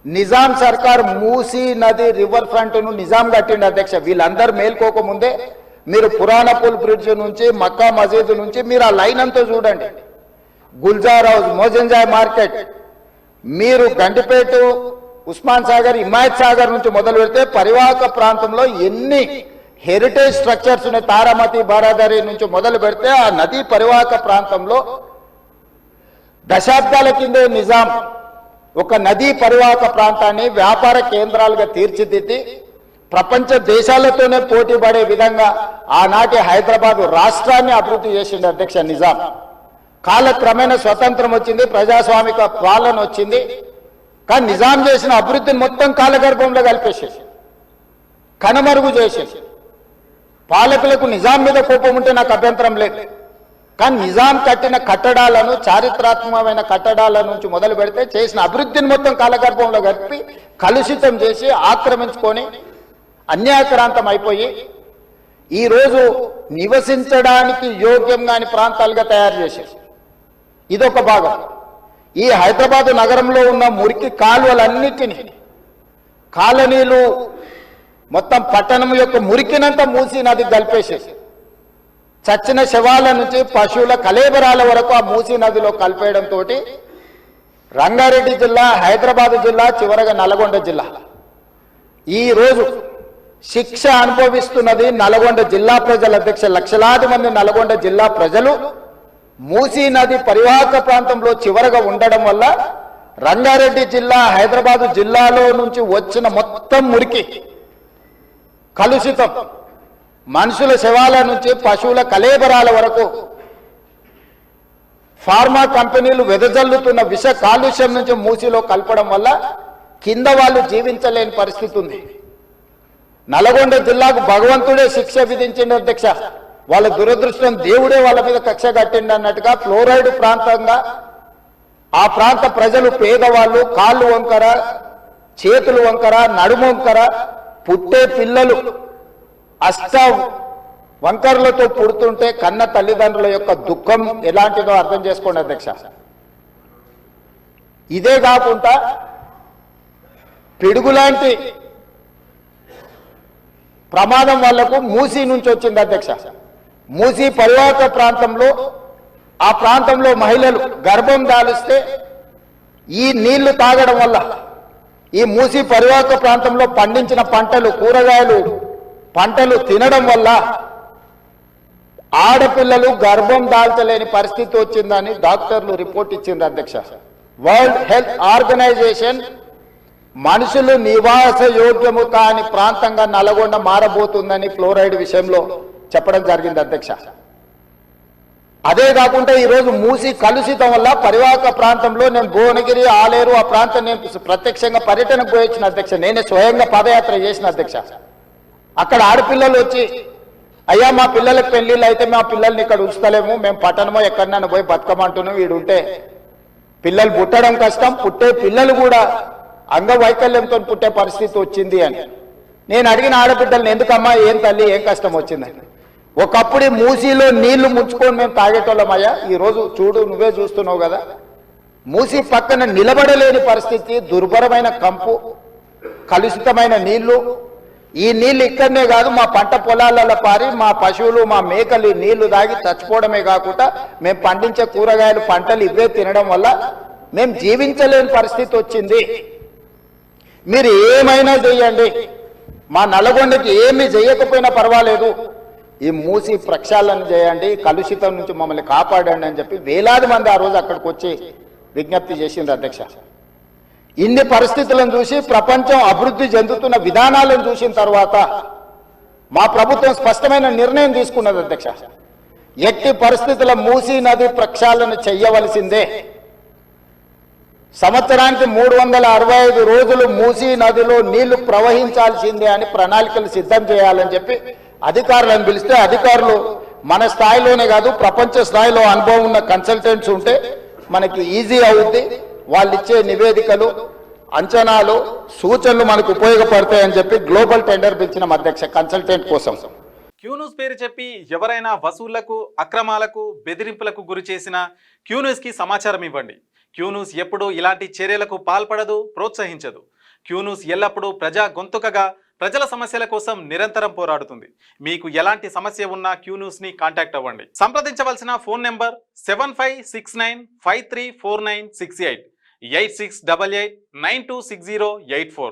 నిజాం సర్కార్ మూసీ నది river front ను నిజాం కట్టిండి అధ్యక్ష. వీళ్ళందరూ మేల్కోకముందే మీరు పురాణపూల్ బ్రిడ్జ్ నుంచి మక్కా మసీద్ నుంచి మీరు ఆ లైన్ అంతా చూడండి. గుల్జార్ హౌస్, మోజంజాయ్ మార్కెట్, మీరు గండిపేట, ఉస్మాన్ సాగర్, హిమాయత్ సాగర్ నుంచి మొదలు పెడితే పరివాహక ప్రాంతంలో ఎన్ని హెరిటేజ్ స్ట్రక్చర్స్ ఉన్నాయి. తారామతి, బారాదరి నుంచి మొదలు పెడితే ఆ నదీ పరివాహక ప్రాంతంలో దశాబ్దాల కిందే నిజాం ఒక నదీ పరివాహక ప్రాంతాన్ని వ్యాపార కేంద్రాలుగా తీర్చిదిద్ది ప్రపంచ దేశాలతోనే పోటీ పడే విధంగా ఆనాటి హైదరాబాద్ రాష్ట్రాన్ని అభివృద్ధి చేసింది అధ్యక్ష నిజాం. కాలక్రమేణా స్వతంత్రం వచ్చింది, ప్రజాస్వామిక పాలన వచ్చింది. కానీ నిజాం చేసిన అభివృద్ధిని మొత్తం కాలగర్భంలో కలిపేసేసి కనుమరుగు చేసేసి పాలకులకు నిజాం మీద కోపం ఉంటే నాకు అభ్యంతరం లేదు. కానీ నిజాం కట్టిన కట్టడాలను, చారిత్రాత్మకమైన కట్టడాల నుంచి మొదలు పెడితే చేసిన అభివృద్ధిని మొత్తం కాలగర్భంలో కలిపి కలుషితం చేసి ఆక్రమించుకొని అన్యాయక్రాంతం అయిపోయి ఈరోజు నివసించడానికి యోగ్యం కాని ప్రాంతాలుగా తయారు చేసేసి ఇదొక భాగం. ఈ హైదరాబాద్ నగరంలో ఉన్న మురికి కాలువలన్నిటినీ, కాలనీలు మొత్తం పట్టణం యొక్క మురికినంతా మూసీ నది కలిపేసేసి చచ్చిన శవాల నుంచి పశువుల కలేబరాల వరకు ఆ మూసీ నదిలో కలిపేయడంతో రంగారెడ్డి జిల్లా, హైదరాబాద్ జిల్లా, చివరగా నల్గొండ జిల్లా ఈరోజు శిక్ష అనుభవిస్తున్నది నల్గొండ జిల్లా ప్రజల అధ్యక్ష. లక్షలాది మంది నల్గొండ జిల్లా ప్రజలు మూసీ నది పరివాహక ప్రాంతంలో చివరగా ఉండడం వల్ల రంగారెడ్డి జిల్లా, హైదరాబాదు జిల్లాలో నుంచి వచ్చిన మొత్తం మురికి కలుషితం, మనుషుల శవాల నుంచి పశువుల కలేబరాల వరకు ఫార్మా కంపెనీలు వెదజల్లుతున్న విష కాలుష్యం నుంచి మూసీలో కలపడం వల్ల కింద వాళ్ళు జీవించలేని పరిస్థితి ఉంది. నల్గొండ జిల్లాకు భగవంతుడే శిక్ష విధించిండు అధ్యక్ష. వాళ్ళ దురదృష్టం, దేవుడే వాళ్ళ మీద కక్ష కట్టిండు అన్నట్టుగా ఫ్లోరైడ్ ప్రాంతంగా ఆ ప్రాంత ప్రజలు పేదవాళ్ళు కాళ్ళు వంకర, చేతులు వంకర, నడుము వంకర, పుట్టే పిల్లలు అష్ట వంకర్లతో పుడుతుంటే కన్న తల్లిదండ్రుల యొక్క దుఃఖం ఎలాంటిదో అర్థం చేసుకోండి అధ్యక్ష. ఇదే కాకుండా పిడుగులాంటి ప్రమాదం వాళ్లకు మూసీ నుంచి వచ్చింది అధ్యక్ష. మూసీ పరివాహక ప్రాంతంలో ఆ ప్రాంతంలో మహిళలు గర్భం దాలిస్తే ఈ నీళ్లు తాగడం వల్ల, ఈ మూసీ పరివాహక ప్రాంతంలో పండించిన పంటలు, కూరగాయలు పంటలు తినడం వల్ల ఆడపిల్లలు గర్భం దాల్చలేని పరిస్థితి వచ్చిందని డాక్టర్లు రిపోర్ట్ ఇచ్చింది అధ్యక్ష. వరల్డ్ హెల్త్ ఆర్గనైజేషన్ మనుషులు నివాస యోగ్యము కాని ప్రాంతంగా నల్గొండ మారబోతుందని ఫ్లోరైడ్ విషయంలో చెప్పడం జరిగింది అధ్యక్ష. అదే కాకుండా ఈరోజు మూసీ కలుషితం వల్ల పరివాహక ప్రాంతంలో నేను భువనగిరి, ఆలేరు ఆ ప్రాంతం నేను ప్రత్యక్షంగా పర్యటనకు పోయించిన అధ్యక్ష. నేనే స్వయంగా పాదయాత్ర చేసిన అధ్యక్ష. అక్కడ ఆడపిల్లలు వచ్చి, అయ్యా మా పిల్లలకు పెళ్లిళ్ళు అయితే మా పిల్లల్ని ఇక్కడ ఉంచుతలేము, మేము పట్టణమో ఎక్కడన్నా పోయి బతకమంటున్నాం, వీడు ఉంటే పిల్లలు పుట్టడం కష్టం, పుట్టే పిల్లలు కూడా అంగవైకల్యంతో పుట్టే పరిస్థితి వచ్చింది అని. నేను అడిగిన ఆడబిడ్డల్ని, ఎందుకమ్మా, ఏం తల్లి, ఏం కష్టం వచ్చిందని. ఒకప్పుడు మూసీలో నీళ్లు ముంచుకొని మేము తాగేటోళ్ళమయ్యా, ఈరోజు చూడు నువ్వే చూస్తున్నావు కదా, మూసీ పక్కన నిలబడలేని పరిస్థితి, దుర్భరమైన కంపు, కలుషితమైన నీళ్లు. ఈ నీళ్లు ఇక్కడనే కాదు, మా పంట పొలాలలో పారి మా పశువులు, మా మేకలు ఈ నీళ్లు తాగి చచ్చిపోవడమే కాకుండా మేము పండించే కూరగాయలు, పంటలు ఇవే తినడం వల్ల మేము జీవించలేని పరిస్థితి వచ్చింది. మీరు ఏమైనా చేయండి, మా నల్గొండకి ఏమి చేయకపోయినా పర్వాలేదు, ఈ మూసీ ప్రక్షాళన చేయండి, కలుషితం నుంచి మమ్మల్ని కాపాడండి అని చెప్పి వేలాది మంది ఆ రోజు అక్కడికి వచ్చి విజ్ఞప్తి చేసింది అధ్యక్ష. ఇన్ని పరిస్థితులను చూసి, ప్రపంచం అభివృద్ధి చెందుతున్న విధానాలను చూసిన తర్వాత మా ప్రభుత్వం స్పష్టమైన నిర్ణయం తీసుకున్నది అధ్యక్ష. ఎట్టి పరిస్థితుల మూసీ నది ప్రక్షాళన చెయ్యవలసిందే. సంవత్సరానికి 365 రోజులు మూసీ నదిలో నీళ్లు ప్రవహించాల్సిందే అని ప్రణాళికలు సిద్ధం చేయాలని చెప్పి అధికారులను పిలిస్తే, అధికారులు మన స్థాయిలోనే కాదు ప్రపంచ స్థాయిలో అనుభవం ఉన్న కన్సల్టెంట్స్ ఉంటే మనకి ఈజీ అవుద్ది. వాళ్ళు ఇచ్చే నివేదికలు, అంచనాలు, సూచనలు మనకు ఉపయోగపడతాయని చెప్పి గ్లోబల్ టెండర్ పిలిచిన అధ్యక్ష కన్సల్టెంట్ కోసం. క్యూన్యూస్ పేరు చెప్పి ఎవరైనా వసూళ్లకు, అక్రమాలకు, బెదిరింపులకు గురి చేసిన క్యూన్యూస్కి సమాచారం ఇవ్వండి. క్యూన్యూస్ ఎప్పుడూ ఇలాంటి చర్యలకు పాల్పడదు, ప్రోత్సహించదు. క్యూ న్యూస్ ఎల్లప్పుడూ ప్రజా గొంతుకగా ప్రజల సమస్యల కోసం నిరంతరం పోరాడుతుంది. మీకు ఎలాంటి సమస్య ఉన్నా క్యూ న్యూస్ ని కాంటాక్ట్ అవ్వండి. సంప్రదించవలసిన ఫోన్ నెంబర్ 7569534968 8688926084.